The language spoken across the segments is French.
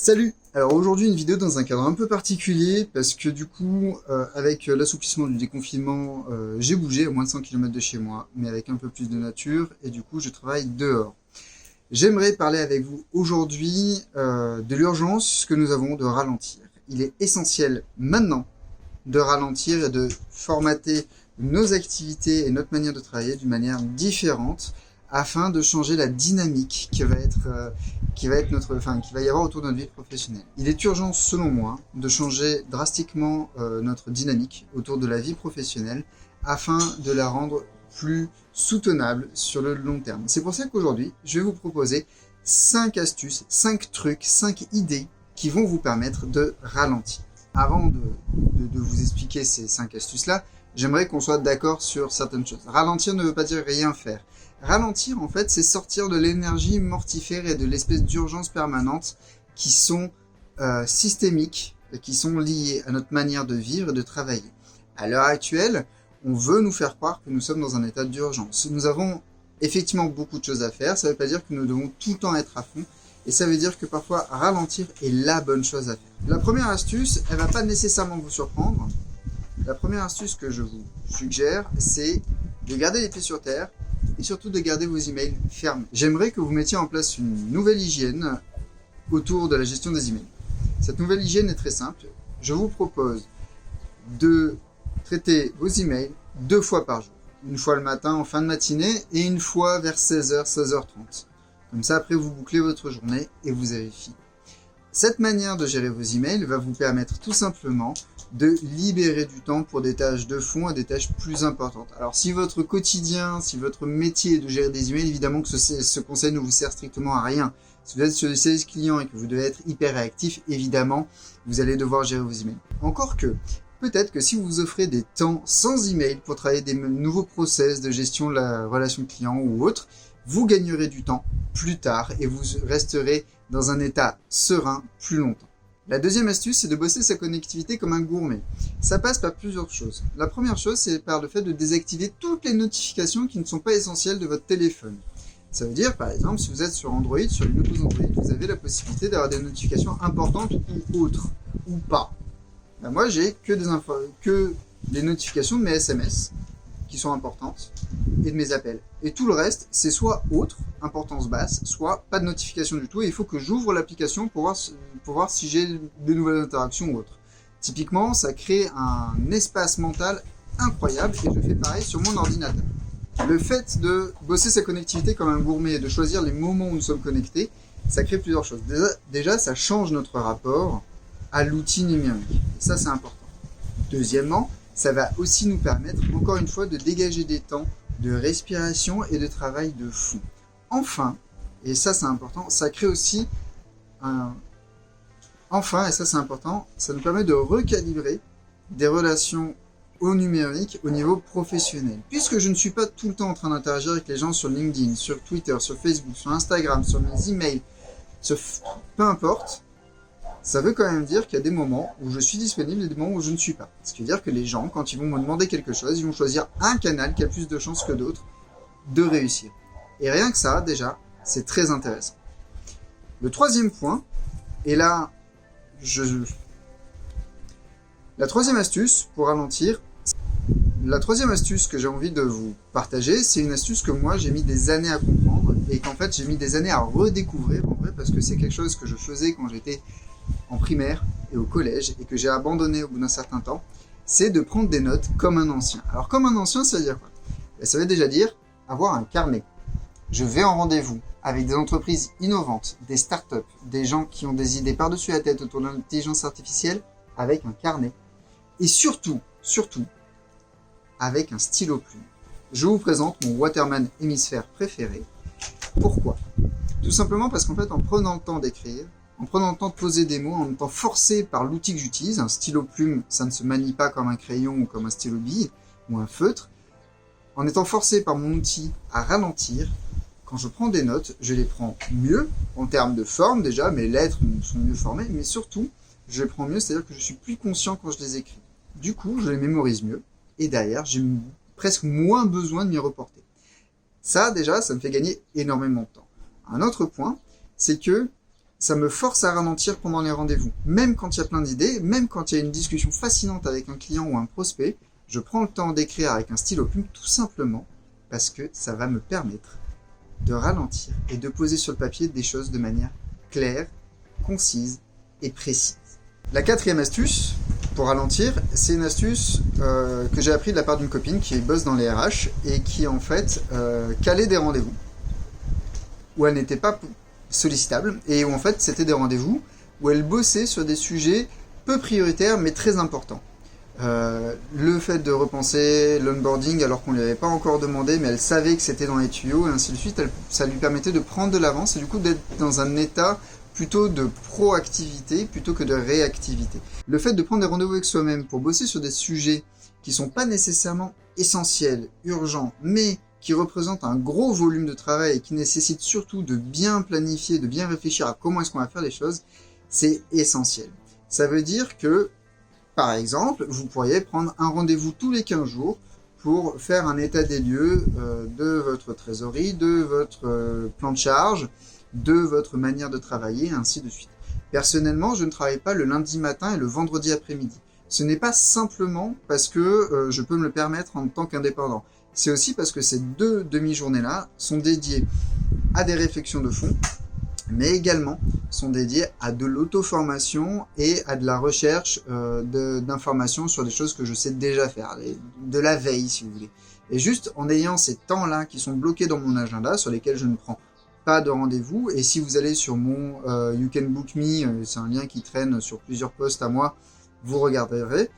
Salut! Alors aujourd'hui une vidéo dans un cadre un peu particulier parce que du coup avec l'assouplissement du déconfinement j'ai bougé à moins de 100 km de chez moi mais avec un peu plus de nature et du coup je travaille dehors. J'aimerais parler avec vous aujourd'hui de l'urgence que nous avons de ralentir. Il est essentiel maintenant de ralentir et de formater nos activités et notre manière de travailler d'une manière différente afin de changer la dynamique qui va y avoir autour de notre vie professionnelle. Il est urgent, selon moi, de changer drastiquement notre dynamique autour de la vie professionnelle afin de la rendre plus soutenable sur le long terme. C'est pour ça qu'aujourd'hui, je vais vous proposer 5 astuces, 5 trucs, 5 idées qui vont vous permettre de ralentir. Avant de vous expliquer ces 5 astuces-là, j'aimerais qu'on soit d'accord sur certaines choses. Ralentir ne veut pas dire rien faire. Ralentir, en fait, c'est sortir de l'énergie mortifère et de l'espèce d'urgence permanente qui sont systémiques, et qui sont liées à notre manière de vivre et de travailler. À l'heure actuelle, on veut nous faire croire que nous sommes dans un état d'urgence. Nous avons effectivement beaucoup de choses à faire, ça ne veut pas dire que nous devons tout le temps être à fond, et ça veut dire que parfois ralentir est la bonne chose à faire. La première astuce, elle ne va pas nécessairement vous surprendre. La première astuce que je vous suggère, c'est de garder les pieds sur terre et surtout de garder vos emails fermés. J'aimerais que vous mettiez en place une nouvelle hygiène autour de la gestion des emails. Cette nouvelle hygiène est très simple. Je vous propose de traiter vos emails 2 fois par jour. Une fois le matin en fin de matinée et une fois vers 16h, 16h30. Comme ça, après, vous bouclez votre journée et vous avez fini. Cette manière de gérer vos emails va vous permettre tout simplement de libérer du temps pour des tâches de fond et des tâches plus importantes. Alors si votre quotidien, si votre métier est de gérer des emails, évidemment que ce conseil ne vous sert strictement à rien. Si vous êtes sur le service client et que vous devez être hyper réactif, évidemment, vous allez devoir gérer vos emails. Encore que, peut-être que si vous vous offrez des temps sans email pour travailler des nouveaux process de gestion de la relation client ou autre, vous gagnerez du temps plus tard et vous resterez dans un état serein plus longtemps. La deuxième astuce, c'est de bosser sa connectivité comme un gourmet. Ça passe par plusieurs choses. La première chose, c'est par le fait de désactiver toutes les notifications qui ne sont pas essentielles de votre téléphone. Ça veut dire, par exemple, si vous êtes sur Android, sur les nouveaux Android, vous avez la possibilité d'avoir des notifications importantes ou autres, ou pas. Ben moi, j'ai que des notifications de mes SMS qui sont importantes et de mes appels. Et tout le reste, c'est soit autre, importance basse, soit pas de notification du tout. Et il faut que j'ouvre l'application pour voir si j'ai de nouvelles interactions ou autres. Typiquement, ça crée un espace mental incroyable et je fais pareil sur mon ordinateur. Le fait de bosser sa connectivité comme un gourmet et de choisir les moments où nous sommes connectés, ça crée plusieurs choses. Déjà, ça change notre rapport à l'outil numérique. Et ça, c'est important. Deuxièmement, ça va aussi nous permettre, encore une fois, de dégager des temps de respiration et de travail de fond. Enfin, et ça c'est important, ça crée aussi ça nous permet de recalibrer des relations au numérique au niveau professionnel. Puisque je ne suis pas tout le temps en train d'interagir avec les gens sur LinkedIn, sur Twitter, sur Facebook, sur Instagram, sur mes emails, peu importe, ça veut quand même dire qu'il y a des moments où je suis disponible et des moments où je ne suis pas. Ce qui veut dire que les gens, quand ils vont me demander quelque chose, ils vont choisir un canal qui a plus de chances que d'autres de réussir. Et rien que ça, déjà, c'est très intéressant. Le troisième point, et là, la troisième astuce pour ralentir, la troisième astuce que j'ai envie de vous partager, c'est une astuce que moi j'ai mis des années à comprendre et qu'en fait j'ai mis des années à redécouvrir en vrai parce que c'est quelque chose que je faisais quand j'étais en primaire et au collège et que j'ai abandonné au bout d'un certain temps, c'est de prendre des notes comme un ancien. Alors comme un ancien, ça veut dire quoi? Ça veut déjà dire avoir un carnet. Je vais en rendez-vous avec des entreprises innovantes, des startups, des gens qui ont des idées par-dessus la tête autour de l'intelligence artificielle avec un carnet. Et surtout, avec un stylo plume. Je vous présente mon Waterman hémisphère préféré. Pourquoi? Tout simplement parce qu'en fait, en prenant le temps d'écrire, en prenant le temps de poser des mots, en étant forcé par l'outil que j'utilise, un stylo plume, ça ne se manie pas comme un crayon ou comme un stylo bille ou un feutre, en étant forcé par mon outil à ralentir, quand je prends des notes, je les prends mieux, en termes de forme déjà, mes lettres sont mieux formées, mais surtout, je les prends mieux, c'est-à-dire que je suis plus conscient quand je les écris. Du coup, je les mémorise mieux, et derrière, j'ai presque moins besoin de m'y reporter. Ça, déjà, ça me fait gagner énormément de temps. Un autre point, c'est que ça me force à ralentir pendant les rendez-vous. Même quand il y a plein d'idées, même quand il y a une discussion fascinante avec un client ou un prospect, je prends le temps d'écrire avec un stylo plume tout simplement parce que ça va me permettre de ralentir et de poser sur le papier des choses de manière claire, concise et précise. La quatrième astuce pour ralentir, c'est une astuce que j'ai appris de la part d'une copine qui bosse dans les RH et qui en fait calait des rendez-vous où elle n'était pas sollicitable et où en fait c'était des rendez-vous où elle bossait sur des sujets peu prioritaires mais très importants. Le fait de repenser l'onboarding alors qu'on ne lui avait pas encore demandé mais elle savait que c'était dans les tuyaux et ainsi de suite, ça lui permettait de prendre de l'avance et du coup d'être dans un état plutôt de proactivité plutôt que de réactivité. Le fait de prendre des rendez-vous avec soi-même pour bosser sur des sujets qui sont pas nécessairement essentiels, urgents, mais qui représentent un gros volume de travail et qui nécessitent surtout de bien planifier, de bien réfléchir à comment est-ce qu'on va faire les choses, c'est essentiel. Ça veut dire que, par exemple, vous pourriez prendre un rendez-vous tous les 15 jours pour faire un état des lieux de votre trésorerie, de votre plan de charge, de votre manière de travailler, et ainsi de suite. Personnellement, je ne travaille pas le lundi matin et le vendredi après-midi. Ce n'est pas simplement parce que je peux me le permettre en tant qu'indépendant. C'est aussi parce que ces 2 demi-journées-là sont dédiées à des réflexions de fond, mais également sont dédiées à de l'auto-formation et à de la recherche d'informations sur des choses que je sais déjà faire, de la veille si vous voulez. Et juste en ayant ces temps-là qui sont bloqués dans mon agenda, sur lesquels je ne prends pas de rendez-vous, et si vous allez sur mon You Can Book Me, c'est un lien qui traîne sur plusieurs posts à moi, vous regarderez,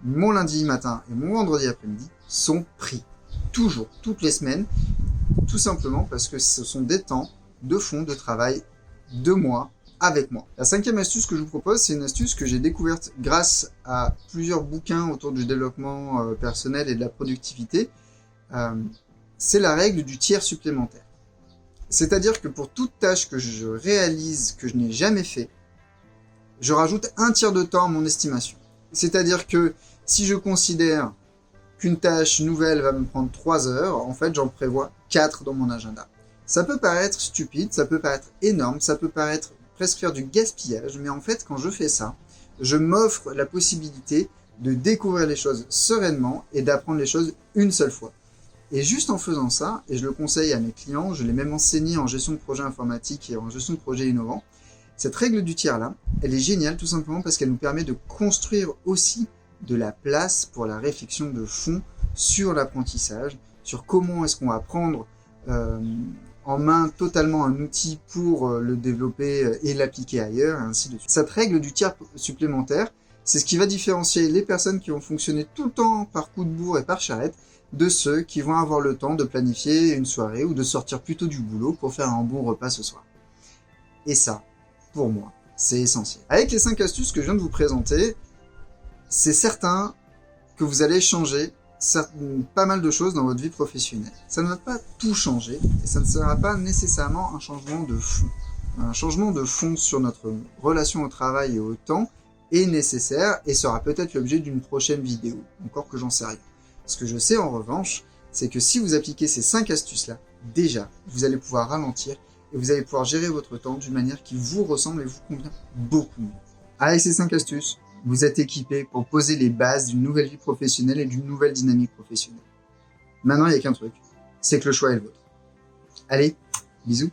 mon lundi matin et mon vendredi après-midi sont pris. Toujours, toutes les semaines, tout simplement parce que ce sont des temps de fond de travail de moi, avec moi. La 5e astuce que je vous propose, c'est une astuce que j'ai découverte grâce à plusieurs bouquins autour du développement personnel et de la productivité. C'est la règle du tiers supplémentaire. C'est-à-dire que pour toute tâche que je réalise, que je n'ai jamais fait, je rajoute un tiers de temps à mon estimation. C'est-à-dire que si je considère qu'une tâche nouvelle va me prendre 3 heures, en fait j'en prévois 4 dans mon agenda. Ça peut paraître stupide, ça peut paraître énorme, ça peut paraître presque faire du gaspillage, mais en fait quand je fais ça, je m'offre la possibilité de découvrir les choses sereinement et d'apprendre les choses une seule fois. Et juste en faisant ça, et je le conseille à mes clients, je l'ai même enseigné en gestion de projet informatique et en gestion de projet innovant, cette règle du tiers-là, elle est géniale tout simplement parce qu'elle nous permet de construire aussi de la place pour la réflexion de fond sur l'apprentissage, sur comment est-ce qu'on va prendre en main totalement un outil pour le développer et l'appliquer ailleurs, et ainsi de suite. Cette règle du tiers supplémentaire, c'est ce qui va différencier les personnes qui vont fonctionner tout le temps par coup de bourre et par charrette, de ceux qui vont avoir le temps de planifier une soirée ou de sortir plutôt du boulot pour faire un bon repas ce soir. Et ça, pour moi, c'est essentiel. Avec les 5 astuces que je viens de vous présenter, c'est certain que vous allez changer pas mal de choses dans votre vie professionnelle. Ça ne va pas tout changer et ça ne sera pas nécessairement un changement de fond. Un changement de fond sur notre relation au travail et au temps est nécessaire et sera peut-être l'objet d'une prochaine vidéo, encore que j'en sais rien. Ce que je sais en revanche, c'est que si vous appliquez ces 5 astuces-là, déjà, vous allez pouvoir ralentir et vous allez pouvoir gérer votre temps d'une manière qui vous ressemble et vous convient beaucoup mieux. Avec ces 5 astuces, vous êtes équipé pour poser les bases d'une nouvelle vie professionnelle et d'une nouvelle dynamique professionnelle. Maintenant, il n'y a qu'un truc, c'est que le choix est le vôtre. Allez, bisous.